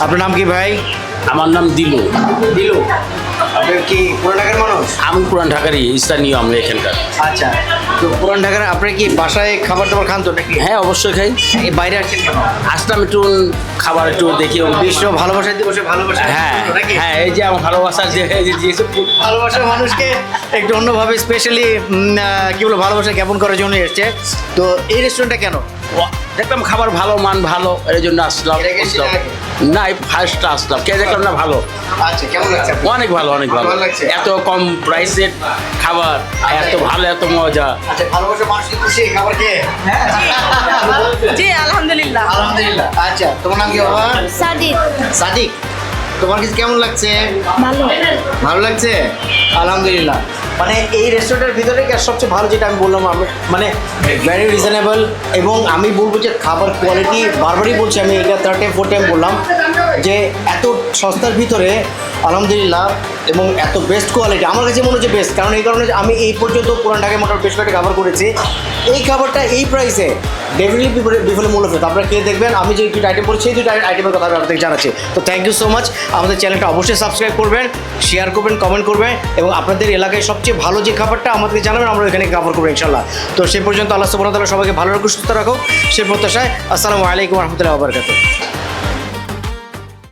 আপনার নাম কি ভাই? আমার নাম দিলু। দিলু, আপনি কি পুরান ঢাকার মানুষ? আমি পুরান ঢাকারই, স্থানীয় আমরা এখানকার। আচ্ছা, তো পুরান ঢাকার আপনি কি বাসায় খাবার দাবার খান তো নাকি? হ্যাঁ, অবশ্যই খাই। এই বাইরে আসছেন কেন? আসলাম একটু খাবার একটু দেখি। বিশ্ব ভালোবাসা দিবসে ভালোবাসা হ্যাঁ নাকি? হ্যাঁ, এই যে আমার ভালোবাসার যে দিয়েছে ভালোবাসার মানুষকে একটু অন্যভাবে স্পেশালি কি বলবো ভালোবাসা জ্ঞাপন করার জন্য এসছে। তো এই রেস্টুরেন্টটা কেন? দেখলাম খাবার ভালো, মান ভালো, এর জন্য আসলাম। এর আগে এসেছিলেন নাকি? না, ফার্স্ট আসলাম, কে দেখলাম না ভালো। আচ্ছা, কেমন লাগছে আপনার? অনেক ভালো, অনেক ভালো। ভালো লাগছে? এত কম প্রাইসের খাবার, এত ভালো, এত মজা। আচ্ছা, ভালোবাসার মানুষ কি খুশি খাবার খেয়ে? জি আলহামদুলিল্লাহ। আলহামদুলিল্লাহ। আচ্ছা, তোমার নাম কি বাবা? সাদিক। সাদিক, তোমার কাছে কেমন লাগছে? ভালো। ভালো লাগছে? আলহামদুলিল্লাহ। মানে এই রেস্টুরেন্টের ভিতরে কি সবচেয়ে ভালো যেটা আমি বললাম, মানে ভেরি রিজনেবল, এবং আমি বলবো যে খাবার কোয়ালিটি, বারবারই বলছি আমি, এটা থার্ড টাইম ফোর্থ টাইম বললাম যে এত সস্তার ভিতরে আলহামদুলিল্লাহ, এবং এত বেস্ট কোয়ালিটি আমার কাছে মনে হচ্ছে বেস্ট। কারণ এই কারণে যে আমি এই পর্যন্ত পুরান ঢাকায় মোটামুটি বেশ কয়েকটা খাবার করেছি, এই খাবারটা এই প্রাইসে ডেফিনেটলি বিফলে মূল্য ফেরত। আপনারা কে দেখবেন, আমি যে দুটো আইটেম বলছি সেই দুটো আইটেমের কথা আমি আপনাদের জানাচ্ছি। তো থ্যাংক ইউ সো মাচ। আমাদের চ্যানেলটা অবশ্যই সাবস্ক্রাইব করবেন, শেয়ার করবেন, কমেন্ট করবেন, এবং আপনাদের এলাকায় সবচেয়ে ভালো যে খাবারটা আমাদেরকে জানাবেন, আমরা এখানে কভার করবো ইনশাল্লাহ। তো সেই পর্যন্ত আল্লাহ সুবহানাহু ওয়া তাআলা সবাইকে ভালো রাখুন, সুস্থ রাখুন, সে প্রত্যাশায়। আসসালামু আলাইকুম ওয়া রাহমাতুল্লাহি ওয়া বারাকাতুহু।